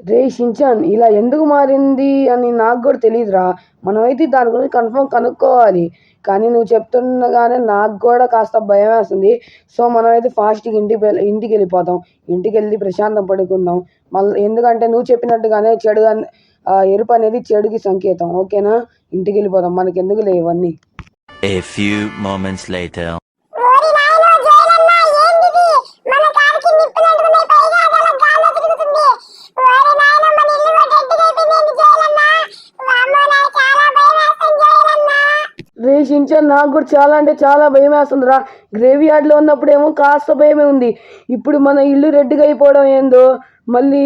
రే Shinchan ఇలా ఎందుకు మారింది అని నాకు కూడా తెలియదురా. మనమైతే దాని గురించి కన్ఫర్మ్ కనుక్కోవాలి. కానీ నువ్వు చెప్తుండగానే నాకు కూడా కాస్త భయం వేస్తుంది. సో మనమైతే ఫాస్ట్గా ఇంటికి వెళ్ళిపోతాం. ఇంటికి వెళ్ళి ప్రశాంతం పడుకుందాం. మళ్ళీ ఎందుకంటే నువ్వు చెప్పినట్టుగానే ఎరుపు అనేది చెడుకి సంకేతం. ఓకేనా? ఇంటికి వెళ్ళిపోదాం. మనకి ఎందుకులే ఇవన్నీ. A few moments later. Ray Shinchan నాకు కూడా చాలా అంటే చాలా భయం వేస్తుందిరా. గ్రేవీ యార్డ్లో ఉన్నప్పుడేమో కాస్త భయమే ఉంది. ఇప్పుడు మన ఇల్లు రెడ్గా అయిపోవడం ఏందో, మళ్ళీ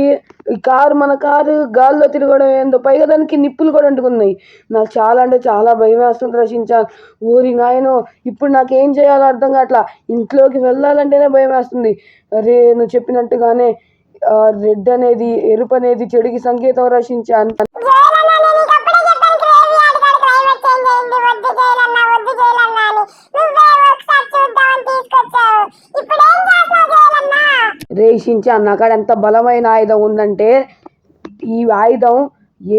మన కారు గాల్లో తిరగడం ఏందో, పైగా దానికి నిప్పులు కూడా అంటుకున్నాయి. నాకు చాలా అంటే చాలా భయం వేస్తుందిరా షించాన్. ఊరి నాయనో, ఇప్పుడు నాకేం చేయాలో అర్థం కావట్లా. ఇంట్లోకి వెళ్ళాలంటేనే భయం వేస్తుంది. అరే నువ్వు చెప్పినట్టుగానే ఎరుపు అనేది చెడుకి సంకేతం రా షించాన్. రే షించాన్, నాకాడ ఎంత బలమైన ఆయుధం ఉందంటే ఈ ఆయుధం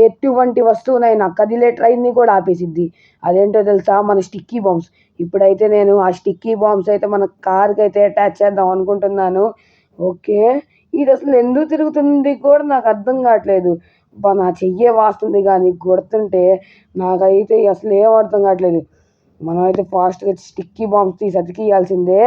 ఎటువంటి వస్తువునైనా కదిలే ట్రైన్ని కూడా ఆపేసిద్ది. అదేంటో తెలుసా? మన స్టిక్కీ బాంబ్స్. ఇప్పుడైతే నేను ఆ స్టిక్కీ బాంబ్స్ అయితే మన కార్కి అయితే అటాచ్ చేద్దాం అనుకుంటున్నాను. ఓకే, ఇది అసలు ఎందుకు తిరుగుతుంది కూడా నాకు అర్థం కావట్లేదు. నా చెయ్యే వాస్తుంది కానీ కొడుతుంటే నాకైతే అసలు ఏం అర్థం కావట్లేదు. మనం అయితే ఫాస్ట్గా స్టిక్కీ బాంబ్స్ తీసి అతికియాల్సిందే.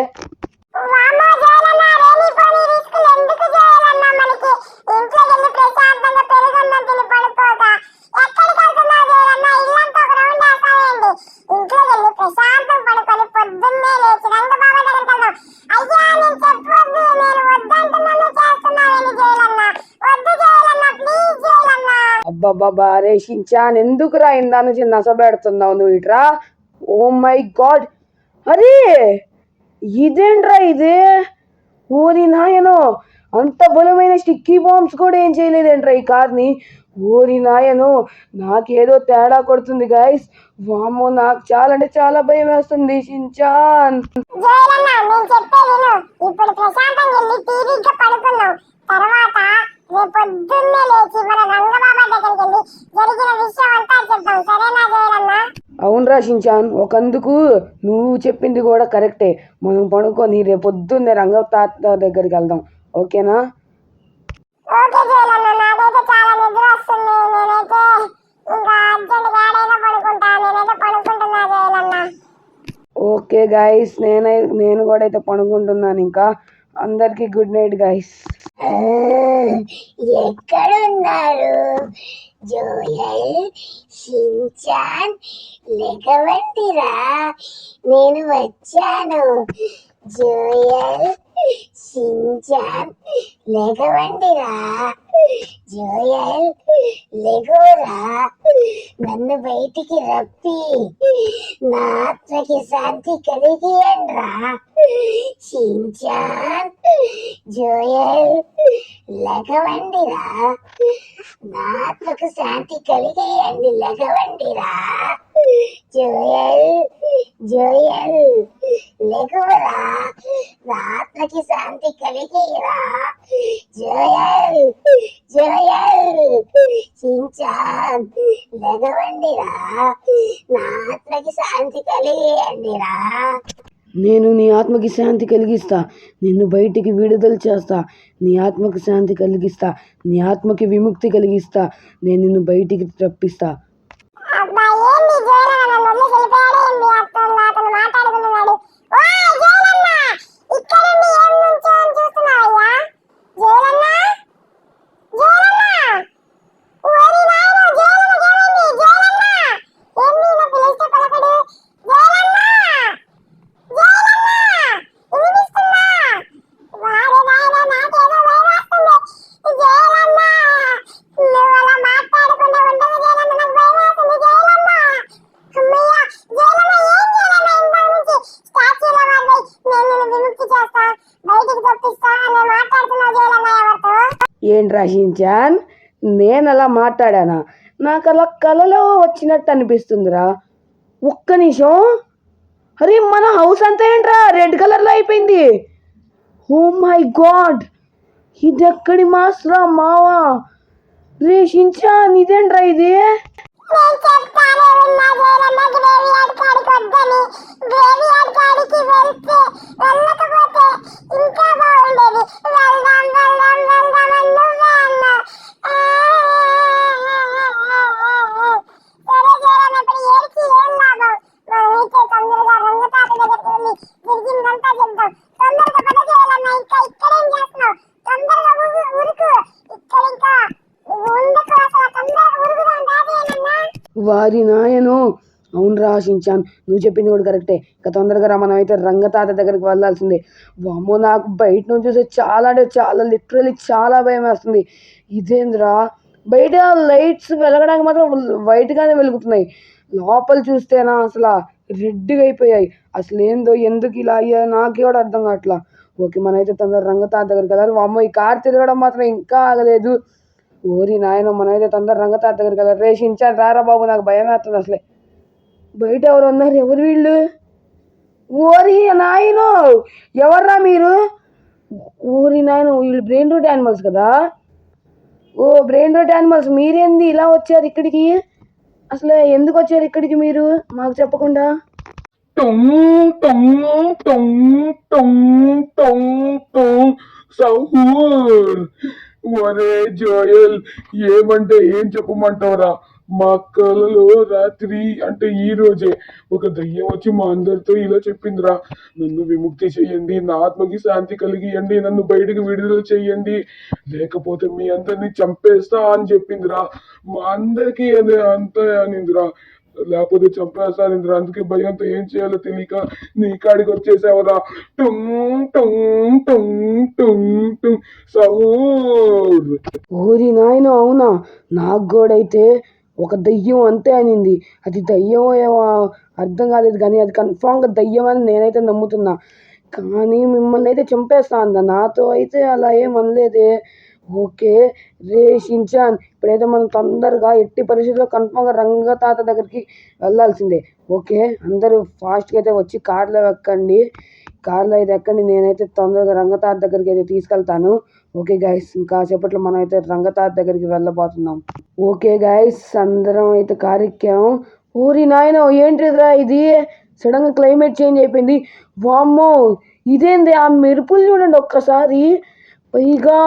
అబ్బబ్బబ్బా రే షించాన్, ఎందుకురా ఇందా నుంచి నసబెడుతున్నావు నువ్వు ఇట్రా? ఓ మై గాడ్, అరే ఇదేంట్రా ఇది? ఓరి నాయనో, అంత బలమైన స్టిక్కీ బాంబ్స్ కూడా ఏం చేయలేదేంట్రా ఈ కార్ని? ఓరి నాయనో, నాకేదో తేడా కొడుతుంది గైస్. వామ్మో, నాకు చాలా అంటే చాలా భయం వేస్తుంది షించాన్. అవునరా షించాన్, ఒకందుకు నువ్వు చెప్పింది కూడా కరెక్టే. మనం పడుకొని రేపొద్దున్నే రంగతాత దగ్గరికి వెళ్దాం. ఓకేనా? ఓకే గైస్, నేను కూడా అయితే పడుకుంటున్నాను. ఇంకా అందరికి గుడ్ నైట్ గైస్. ఎక్కడున్నారు జోయల్, షించాన్? లెగవండిరా, నేను వచ్చాను. జోయల్, షించాన్ లెగవండిరా. జోయల్ లెగోరా, నన్ను బయటికి రప్పి నా ఆత్మకి శాంతి కలిగియండ్రా. షించాన్, జోయల్ లెగవండిరా, నా ఆత్మకు శాంతి కలిగేయండి. లెగవండిరా. జోయల్, జోయల్ లెగువరా, నా ఆత్మకి శాంతి కలిగేరా. జోయల్, జోయల్, షించాన్ లెగవండిరా, నా ఆత్మకి శాంతి కలిగేయండిరా. నేను నీ ఆత్మకి శాంతి కలిగిస్తా. నిన్ను బయటికి విడుదల చేస్తా. నీ ఆత్మకి శాంతి కలిగిస్తా. నీ ఆత్మకి విముక్తి కలిగిస్తా. నేను నిన్ను బయటికి రప్పిస్తా. ఏంట్రా షించాన్, నేను అలా మాట్లాడానా? నాకు అలా కలలో వచ్చినట్టు అనిపిస్తుందిరా. ఒక్క నిమిషం. అరే మన హౌస్ అంతా ఏంట్రా రెడ్ కలర్లో అయిపోయింది? ఓ మై గాడ్, ఇది ఎక్కడి మాస్రా మావా? రే షించాన్ ఇదేంట్రా ఇది? నేను చెప్తానే ఉన్నా జయలమ్మ గ్రేవీ యార్డ్ కాడికి వద్దని. గ్రేవీ యార్డ్ కాడికి వెళ్ళకపోతే ఇంకా బాగుండేది. వెళ్దాం వెళ్దాం వెళ్దాం అని నువ్వే అన్నా. సరే జయలమ్మ, ఇప్పుడు ఏడ్చి ఏం లాభం? మనమైతే తొందరగా రంగతాత దగ్గరికి వెళ్ళి జరిగిందంతా చెప్దాం. తొందరగా పద జయలమ్మ, ఇంకా ఇక్కడేం చేస్తున్నావు? తొందరగా ఉరుకు. ఇక్కడ ఇంకా ఉండకు, అసలు తొందరగా ఉరుకుదాం రా జయలమ్మ. వారి నాయను, అవునరా షించాన్, నువ్వు చెప్పింది కూడా కరెక్టే. ఇక తొందరగా రా, మనం అయితే రంగతాత దగ్గరికి వెళ్ళాల్సిందే. వామ్మో, నాకు బయట నుంచి చూస్తే చాలా అంటే చాలా లిటరలీ చాలా భయం వేస్తుంది. ఇదేంద్రా, బయట లైట్స్ వెలగడానికి మాత్రం వైట్గానే వెలుగుతున్నాయి, లోపల చూస్తేనా అసలు రెడ్గా అయిపోయాయి. అసలు ఏందో ఎందుకు ఇలా అయ్యా నాకే కూడా అర్థం కావట్లా. ఓకే, మనమైతే తొందరగా రంగతాత దగ్గరికి వెళ్ళాలి. వామ్మో, ఈ కార్ తిరగడం మాత్రం ఇంకా ఆగలేదు. ఓరి నాయన, మనమైతే తొందర రంగతాత దగ్గరికి వెళ్ళాలి. రే షించాన్, రారా బాబు, నాకు భయం వేస్తుంది అసలే. బయట ఎవరు ఉన్నారు? ఎవరు వీళ్ళు? ఓరి నాయనో, ఎవర్రా మీరు? ఓరి నాయన, వీళ్ళు బ్రెయిన్ రూట్ యానిమల్స్ కదా. ఓ బ్రెయిన్ రూట్ యానిమల్స్, మీరేంది ఇలా వచ్చారు ఇక్కడికి? అసలు ఎందుకు వచ్చారు ఇక్కడికి మీరు మాకు చెప్పకుండా? సహూర్, ఒరే జోయల్, ఏమంటే ఏం చెప్పమంటావురా? మా కలలో రాత్రి అంటే ఈ రోజే ఒక దయ్యం వచ్చి మా అందరితో ఇలా చెప్పిందిరా, నన్ను విముక్తి చెయ్యండి, నా ఆత్మకి శాంతి కలిగియండి, నన్ను బయటకు విడుదల చెయ్యండి, లేకపోతే మీ అందరినీ చంపేస్తా అని చెప్పిందిరా. మా అందరికీ అంతే అనిందిరా, లేకపోతే చంపేస్తానిందిరా. అందుకే భయంతో ఏం చేయాలో తెలియక నీ కాడికి వచ్చేసావురా. టుంగ్ టుంగ్ టుంగ్ టుంగ్ టుంగ్ సహూర్. ఓరి నాయన, అవునా? నాకు కూడా అయితే ఒక దయ్యం అంతే అనింది. అది దయ్యం ఏమో అర్థం కాలేదు, కానీ అది కన్ఫామ్గా దయ్యం అని నేనైతే నమ్ముతున్నా. కానీ మిమ్మల్ని అయితే చంపేస్తా అందా, నాతో అయితే అలా ఏం అనలేదే. ఓకే రే షించాన్, ఇప్పుడైతే మనం తొందరగా ఎట్టి పరిస్థితుల్లో కన్ఫామ్గా రంగతాత దగ్గరికి వెళ్ళాల్సిందే. ఓకే, అందరూ ఫాస్ట్గా అయితే వచ్చి కార్లో ఎక్కండి. కార్లో అయితే ఎక్కండి, నేనైతే తొందరగా రంగతాత దగ్గరికి అయితే తీసుకెళ్తాను. ఓకే గైస్, ఇంకా సేపట్లో మనం అయితే రంగతాత దగ్గరికి వెళ్ళబోతున్నాం. ఓకే గైస్, అందరం అయితే కారు ఎక్కాము. ఊరి నాయన, ఏంటిదిరా ఇది? సడన్గా క్లైమేట్ చేంజ్ అయిపోయింది. వామ్మో, ఇదేంది? ఆ మెరుపులు చూడండి ఒక్కసారి. పైగా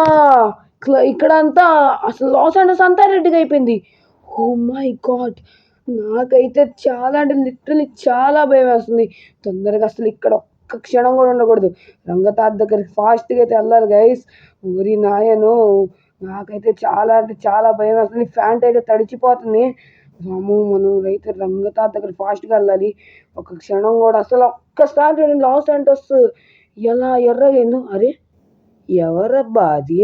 ఇక్కడ అంతా అసలు లాస్ ఏంజలస్ అంతా రెడ్గా అయిపోయింది. ఓ మై గాడ్, నాకైతే చాలా అంటే లిటరలీ చాలా భయం వేస్తుంది. తొందరగా అసలు ఇక్కడ ఒక్క క్షణం కూడా ఉండకూడదు. రంగతాత దగ్గరికి ఫాస్ట్గా అయితే వెళ్ళాలి గైస్. ఊరి నాయను, నాకైతే చాలా అంటే చాలా భయం వేస్తుంది. ఫ్యాంట్ అయితే తడిచిపోతుంది. వాము, మనం అయితే రంగతాత దగ్గర ఫాస్ట్గా వెళ్ళాలి. ఒక క్షణం కూడా అసలు ఒక్కసారి చూడండి, లాస్ ఏంజలస్ ఎలా ఎర్రగా అయిందో. అరే, ఎవరబ్బా అది?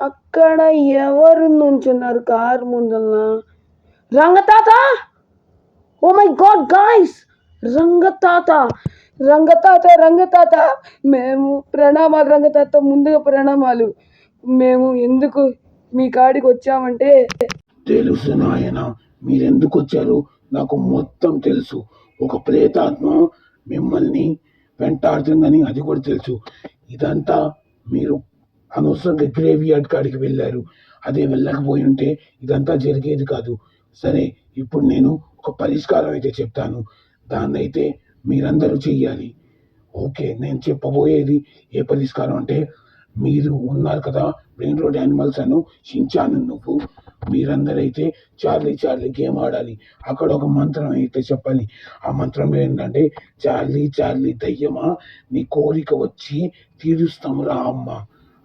అక్కడ ఎవరు నుంచున్నారు కారు ముందల? రంగతాత! ఓ మై గాడ్ గాయ్స్, రంగతాత రంగతాత రంగతాత, మేము ప్రణామాలు రంగతాత, ముందుగా ప్రణామాలు. మేము ఎందుకు మీ కాడికి వచ్చామంటే, తెలుసు నాయన, మీరెందుకు వచ్చారు నాకు మొత్తం తెలుసు. ఒక ప్రేతాత్మ మిమ్మల్ని వెంటాడుతుందని అది కూడా తెలుసు. ఇదంతా మీరు అనవసరంగా గ్రేవ్ యార్డ్ కాడికి వెళ్ళారు. అదే వెళ్ళకపోయి ఉంటే ఇదంతా జరిగేది కాదు. సరే, ఇప్పుడు నేను ఒక పరిష్కారం అయితే చెప్తాను, దాన్ని అయితే మీరందరూ చెయ్యాలి. ఓకే, నేను చెప్పబోయేది ఏ పరిష్కారం అంటే, మీరు ఉన్నారు కదా బ్రెయిన్ రోడ్ యానిమల్స్ అను షించాను నువ్వు, మీరందరైతే చార్లీ చార్లీ గేమ్ ఆడాలి. అక్కడ ఒక మంత్రం అయితే చెప్పాలి. ఆ మంత్రం ఏంటంటే, చార్లీ చార్లీ దయ్యమా, నీ కోరిక వచ్చి తీరుస్తామురా అమ్మ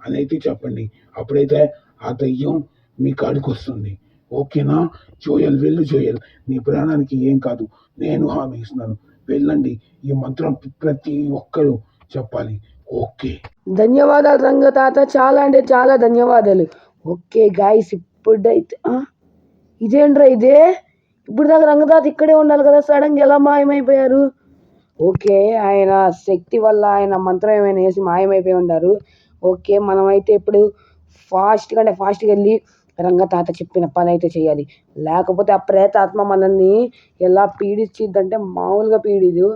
అని అయితే చెప్పండి. అప్పుడైతే ఆ దయ్యం మీ కాడికి వస్తుంది. ఓకేనా? జోయల్, వెళ్ళు జోయల్, నీ ప్రాణానికి ఏం కాదు, నేను హామీ ఇస్తున్నాను. వెళ్ళండి, ఈ మంత్రం ప్రతి ఒక్కరూ చెప్పాలి. ఓకే, ధన్యవాదాలు రంగతాత, చాలా అంటే చాలా ధన్యవాదాలు. ఓకే గాయస్, ఇప్పుడైతే ఇదేంట్రా ఇదే? ఇప్పుడు దాకా రంగతాత ఇక్కడే ఉండాలి కదా, సడన్గా ఎలా మాయమైపోయారు? ఓకే, ఆయన శక్తి వల్ల ఆయన మంత్రం ఏమైనా వేసి మాయమైపోయి ఉంటారు. ఓకే, మనమైతే ఇప్పుడు ఫాస్ట్గా వెళ్ళి రంగతాత చెప్పిన పని అయితే చేయాలి. లేకపోతే ఆ ప్రేతాత్మ మనల్ని ఎలా పీడించిద్దంటే మామూలుగా పీడిదు.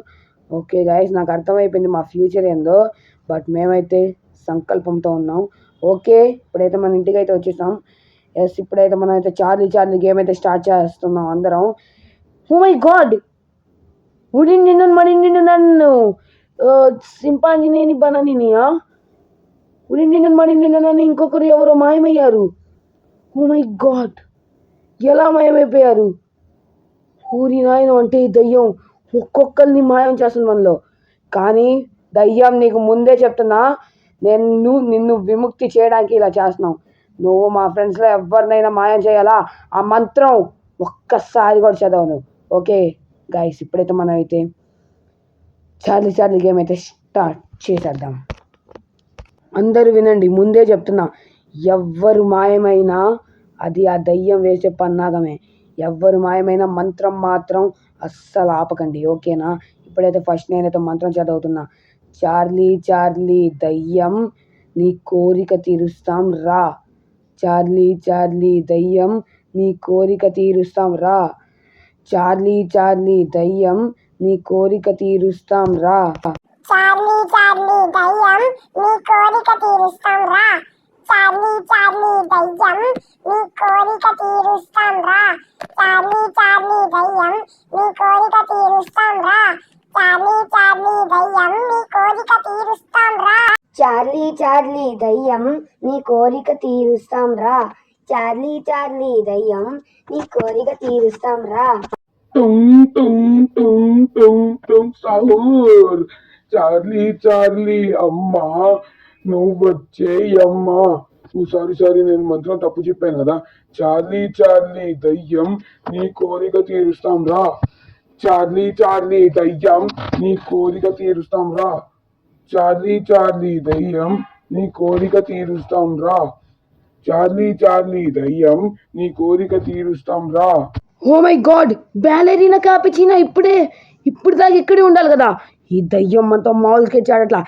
ఓకే గాయస్, నాకు అర్థమైపోయింది మా ఫ్యూచర్ ఏందో. బట్ మేమైతే సంకల్పంతో ఉన్నాం. ఓకే, ఇప్పుడైతే మన ఇంటికి అయితే వచ్చేసాం. ఎస్ ఇప్పుడైతే మనం అయితే చార్లీ గేమ్ అయితే స్టార్ట్ చేస్తున్నాం అందరం. ఓ మై గాడ్, నిన్ను నన్ను సింపాంజనేని బననినియా నిన్ను నన్ను ఇంకొకరు ఎవరో మాయమయ్యారు. ఓ మై గాడ్, ఎలా మాయమైపోయారు? ఊరి నాయన అంటే ఈ దయ్యం ఒక్కొక్కరిని మాయం చేస్తుంది మనలో. కానీ దయ్యం నీకు ముందే చెప్తున్నా, నిన్ను విముక్తి చేయడానికి ఇలా చేస్తున్నావు. నువ్వు మా ఫ్రెండ్స్లో ఎవరినైనా మాయం చేయాలా, ఆ మంత్రం ఒక్కసారి కూడా చదవను. ఓకే గైస్, ఇప్పుడైతే మనం అయితే చార్లీ గేమ్ అయితే స్టార్ట్ చేసేద్దాం. అందరూ వినండి, ముందే చెప్తున్నా, ఎవ్వరు మాయమైనా అది ఆ దయ్యం వేసే పన్నాగమే. ఎవ్వరు మాయమైన మంత్రం మాత్రం అస్సలు ఆపకండి, ఓకేనా? ఇప్పుడైతే ఫస్ట్ నేనైతే మంత్రం చదువుతున్నా. చార్లీ దయ్యం నీ కోరిక తీరుస్తాం రా. చార్లీ దయ్యం నీ కోరిక తీరుస్తాం రా. చార్లీ దయ్యం నీ కోరిక తీరుస్తాం రా. చార్లీ దయ్యం నీ కోరిక తీరుస్తాం రా. చార్లీ దయ్యం నీ కోరిక తీరుస్తాం రా. చార్లీ దయ్యం నీ కోరిక తీరుస్తాం రా. చార్లీ దయ్యం నీ కోరిక తీరుస్తాం రా. చార్లీ దయ్యం నీ కోరిక తీరుస్తాం రా. చార్లీ దయ్యం నీ కోరిక తీరుస్తాం రా. సాహూర్. చార్లీ అమ్మా, నువ్వు వచ్చేయమ్మా. సారీ, నేను మంత్రం తప్పు చెప్పాను కదా. చార్లీ దయ్యం నీ కోరిక తీరుస్తాం రా. చార్లీ దయ్యం నీ కోరిక తీరుస్తాం రా. చార్లీ దయ్యం నీ కోరిక తీరుస్తాం రా. చార్లీ దయ్యం నీ కోరిక తీరుస్తాం రా. ఓ మై గాడ్, బ్యాలెరీనా కాపిచినా ఇప్పుడు దాకా ఇక్కడే ఉండాలి కదా. ఈ దయ్యం మనతో మామూలుగా చాడట్లా.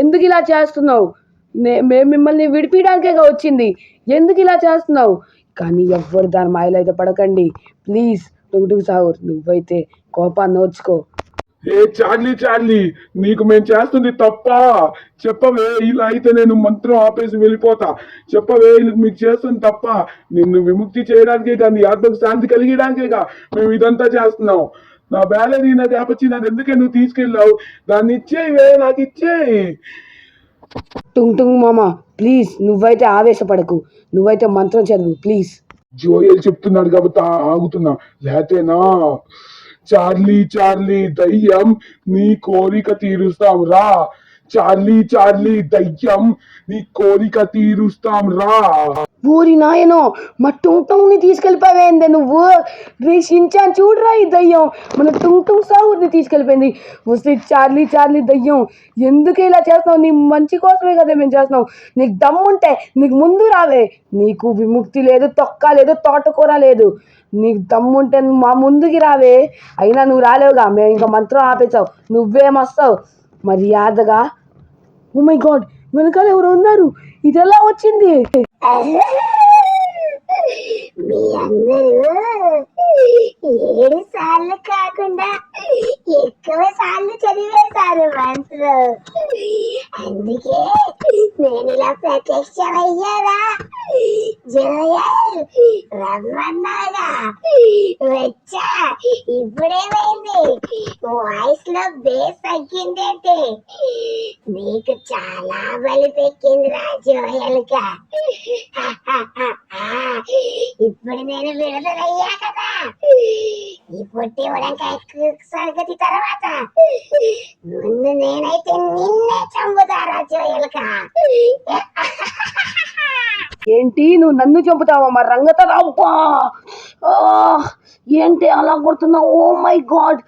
ఎందుకు ఇలా చేస్తున్నావు? మేము మిమ్మల్ని విడిపించడానికేగా వచ్చింది, ఎందుకు ఇలా చేస్తున్నావు? కానీ ఎవ్వరు దాని మాయలో అయితే పడకండి ప్లీజ్. టుగుటుగు సాహూర్, నువ్వైతే కోపాన్ని ఓర్చుకో. చార్లీ, నీకు మేము చేస్తుంది తప్ప? చెప్పవే, ఇలా అయితే నేను మంత్రం ఆపేసి వెళ్ళిపోతా. చెప్పవే, మీకు చేస్తుంది తప్ప? నిన్ను విముక్తి చేయడానికే కానీ నీ ఆత్మకు శాంతి కలిగడానికేగా మేము ఇదంతా చేస్తున్నాం. నా బ్యాలెరీనా క్యాపచినా ఎందుకే నువ్వు తీసుకెళ్ళావు? దాన్ని ఇచ్చేవే, నాకు ఇచ్చేయి. టుంగ్ మామ, ప్లీజ్ నువ్వైతే ఆవేశపడకు, నువ్వైతే మంత్రం చదువు ప్లీజ్. జోయల్ చెప్తున్నాడు కాబట్టి ఆగుతున్నా, లేతేనా? చార్లీ దయ్యం నీ కోరిక తీరుస్తాం రా. చార్లీ దయ్యం నీ కోరిక తీరుస్తాం రా. ఊరి నాయనో, మా టుంగ్ తీసుకెళ్ళిపోయావేందే నువ్వు? రేషించాను చూడరా, ఈ దయ్యం మన టుంగ్ సాహూర్ని తీసుకెళ్ళిపోయింది. వస్తే చార్లీ దయ్యం, ఎందుకు ఇలా చేస్తున్నావు? నీ మంచి కోసమే కదా మేము చేస్తున్నావు. నీకు దమ్ముంటే నీకు ముందు రావే. నీకు విముక్తి లేదు, తొక్క లేదు, తోటకూర లేదు. నీకు దమ్ముంటే మా ముందుకి రావే. అయినా నువ్వు రాలేవుగా, మేము ఇంకా మంత్రం ఆపేసావు, నువ్వేమొస్తావు మర్యాదగా. ఓ మై గాడ్, వెనకాల ఎవరు ఉన్నారు? ఇది ఎలా వచ్చింది? మీ అందరూ 7 సార్లు కాకుండా ఎక్కువ సార్లు చదివేశారు మంత్రం, అందుకే నేను ఇలా ప్రత్యక్షమయ్యారా. జోయల్ రమ్మన్నాగా వచ్చా. ఇప్పుడేమైంది? వాయిస్ లో బేస్ తగ్గిందంటే నీకు చాలా బలిపెక్కిందిరా జోయల్ గా. ఇప్పుడు నేను విడుదలయ్యా కదా. ఈ పొట్టి ఉడంకాయ సంగతి తర్వాత ముందు నేనైతే నిన్నే చంపుతారా జోయల్కా. ఏంటి, నువ్వు నన్ను చంపుతావా? మా రంగత అబ్బా, ఏంటి అలా కొడుతున్నావు? Oh my god.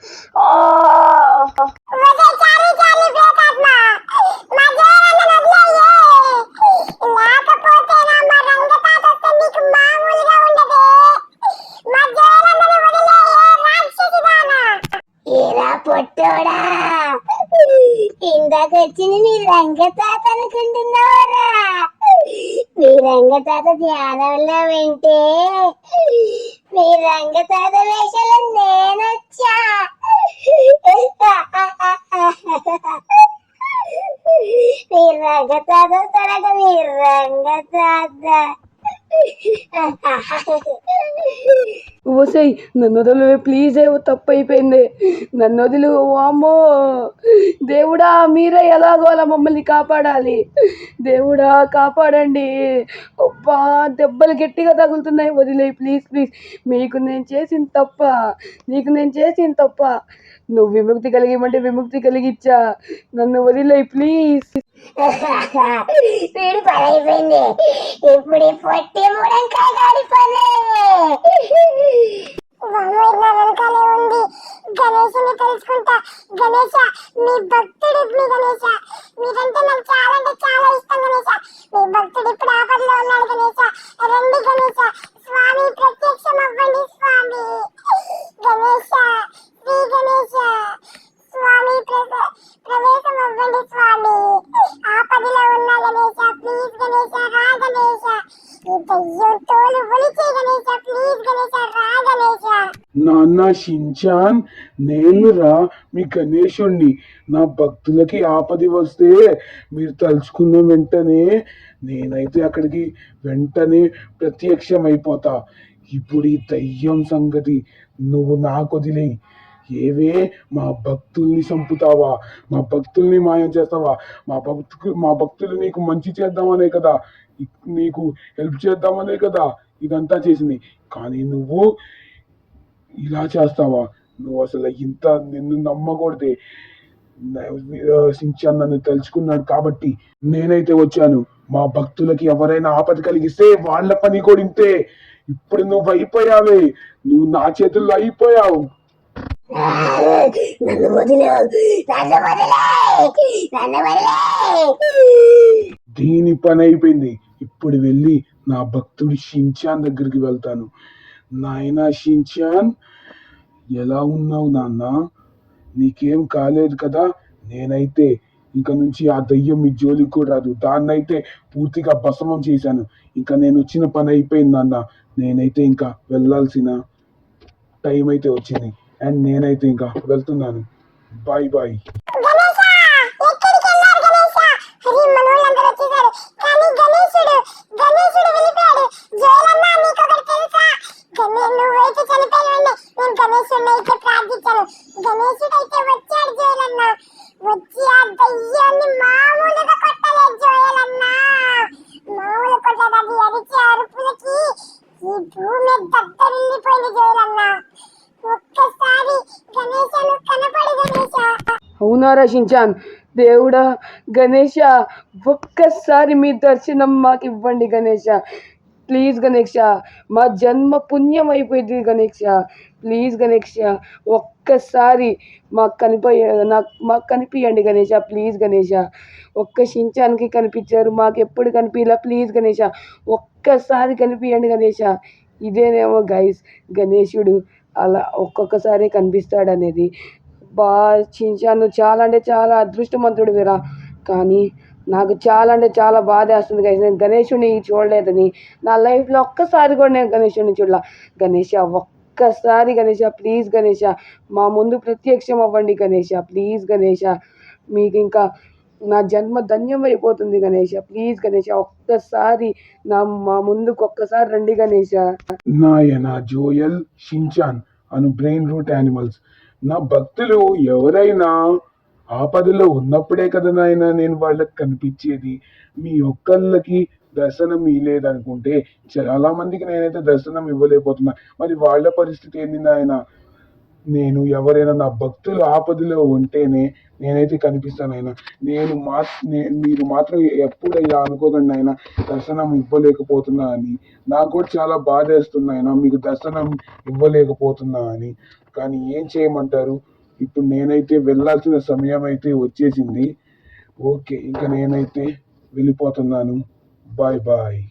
ఏరా పొట్టోడా, ఇందాక వచ్చింది మీ రంగతాత అనుకుంటున్నావరా? మీ రంగతాత ధ్యానంలో వింటే మీ రంగతాత వేషాలు నేనొచ్చా. మీ రంగతాత వస్తాడట. మీ రంగతాత ఓసై నన్ను వదిలి ప్లీజ్ తప్పు అయిపోయింది, నన్ను వదిలి. వామ్మో దేవుడా, మీరే ఎలాగో అలా మమ్మల్ని కాపాడాలి, దేవుడా కాపాడండి. అబ్బా దెబ్బలు గట్టిగా తగులుతున్నాయి, వదిలేయి ప్లీజ్ ప్లీజ్. నీకు నేను చేసిన తప్ప, నువ్వు విముక్తి కలిగిమంటే విముక్తి కలిగిచ్చా, నన్ను వదిలేయి ప్లీజ్. వీడి పని అయిపోయింది. ఇప్పుడు ఈ పొట్టి ముడంకాయ గాడి పని. వామ్మో, నా వెనకాలే ఉంది. గణేషుని తెలుసుకుంటా. గణేష, మీ భక్తుడు మీ గణేష. మీరంటే నాకు చాలా అంటే చాలా ఇష్టం గణేష. మీ భక్తుడు ఇప్పుడు ఆపదలో ఉన్నాడు గణేష. రండి గణేష, స్వామి ప్రత్యక్షం అవ్వండి స్వామి. గణేష, శ్రీ గణేష, స్వామి ప్రవేశం అవ్వండి స్వామి. ఆపదలో ఉన్న గణేష, ప్లీజ్ గణేష, రా గణేష. ఈ దయ్యం తోలు ఒలిచే గణేష, ప్లీజ్ గణేష, రా గణేష. నాన్న షించాన్, నేనురా మీ గణేశుణ్ణి. నా భక్తులకి ఆపది వస్తే మీరు తలుచుకున్న వెంటనే నేనైతే అక్కడికి వెంటనే ప్రత్యక్షం అయిపోతా. ఇప్పుడు ఈ దయ్యం సంగతి నువ్వు నాకు వదిలేయి. ఏవే మా భక్తుల్ని చంపుతావా, మా భక్తుల్ని మాయం చేస్తావా? మా భక్తులు నీకు మంచి చేద్దామనే కదా, నీకు హెల్ప్ చేద్దామనే కదా ఇదంతా చేసింది. కానీ నువ్వు ఇలా చేస్తావా? నువ్వు అసలు నిన్ను నమ్మకూడదే. సించాన్ నన్ను తెలుసుకున్నాడు కాబట్టి నేనైతే వచ్చాను. మా భక్తులకి ఎవరైనా ఆపద కలిగిస్తే వాళ్ళ పని కూడా ఇంతే. ఇప్పుడు నువ్వు అయిపోయావే, నువ్వు నా చేతుల్లో అయిపోయావు. నన్ను వదిలేవు, నన్ను వదిలే. దీని పని అయిపోయింది. ఇప్పుడు వెళ్ళి నా భక్తుడి షించాన్ దగ్గరికి వెళ్తాను. నాయనా షించాన్, ఎలా ఉన్నావు నాన్న? నీకేం కాలేదు కదా? నేనైతే ఇంక నుంచి ఆ దయ్యం మీ జోలికి కూడా రాదు. దాన్నైతే పూర్తిగా భస్మం చేశాను. ఇంకా నేను వచ్చిన పని అయిపోయింది నాన్న. నేనైతే ఇంకా వెళ్ళాల్సిన టైం అయితే వచ్చింది. అండ్ నేనైతే ఇంకా వెళ్తున్నాను. Bye bye. గణేష, ఎక్కడికి వెళ్ళారు గణేష? అరే మనోళ్ళందరూ వచ్చేసారు. కానీ గణేశుడు వెళ్ళిపోయాడు. జోలన్న, నీకొకటి తెలుసా? నువ్వైతే చనిపోయావండి, నేను గణేశుడిని అయితే ప్రార్థించాను. గణేశుడు అయితే వచ్చాడు జోలన్న. వచ్చి ఆ దయ్యాన్ని మామూలుగా కొట్టలేదు జోయలన్న. మామూలు కొట్టదు, అది అరిచే అరుపులకి ఈ భూమి దద్దరిల్లిపోయింది జోయలన్న. ఒక్కసారి గణేశను కనపడు గణేశ. అవునారా షించాన్? దేవుడా గణేష, ఒక్కసారి మీ దర్శనం మాకు ఇవ్వండి గణేష, ప్లీజ్ గణేష. మా జన్మ పుణ్యం అయిపోయింది గణేష, ప్లీజ్ గణేష. ఒక్కసారి మాకు కనిపించండి గణేష, ప్లీజ్ గణేష. ఒక్క షించాన్కి కనిపించారు, మాకు ఎప్పుడు కనిపించలే, ప్లీజ్ గణేష. ఒక్కసారి కనిపించండి గణేష. ఇదేనేమో గైస్ గణేశుడు అలా ఒక్కొక్కసారి కనిపిస్తాడనేది. షించాన్ చాలా అంటే చాలా అదృష్టవంతుడు వీరా. కానీ నాకు చాలా అంటే చాలా బాధ వేస్తుంది గైస్, నేను గణేశుడిని చూడలేదని. నా లైఫ్లో ఒక్కసారి కూడా నేను గణేశుడిని చూడలే. గణేష, ఒక్కసారి గణేష, ప్లీజ్ గణేష, మా ముందు ప్రత్యక్షం అవ్వండి గణేష, ప్లీజ్ గణేష. మీకు ఇంకా నా జన్మ ధన్యం అయిపోతుంది గణేష, ప్లీజ్ గణేష. ఒక్కసారి మా ముందుకు ఒక్కసారి రండి గణేష. నాయన జోయల్, షించాన్ అను బ్రెయిన్ రూట్ యానిమల్స్, నా భక్తులు ఎవరైనా ఆపదలో ఉన్నప్పుడే కదా నాయన నేను వాళ్ళకి కనిపించేది. మీ ఒక్కళ్ళకి దర్శనం ఇవ్వలేదనుకుంటే చాలా మందికి నేనైతే దర్శనం ఇవ్వలేకపోతున్నా. మరి వాళ్ళ పరిస్థితి ఏంది నాయన? నేను ఎవరైనా నా భక్తులు ఆపదలో ఉంటేనే నేనైతే కనిపిస్తాను ఆయన. మీరు మాత్రం ఎప్పుడు ఇలా అనుకోకండి ఆయన దర్శనం ఇవ్వలేకపోతున్నా అని. నాకు కూడా చాలా బాధేస్తుంది ఆయన మీకు దర్శనం ఇవ్వలేకపోతున్నా అని. కానీ ఏం చేయమంటారు? ఇప్పుడు నేనైతే వెళ్ళాల్సిన సమయం అయితే వచ్చేసింది. ఓకే, ఇంకా నేనైతే వెళ్ళిపోతున్నాను. Bye bye.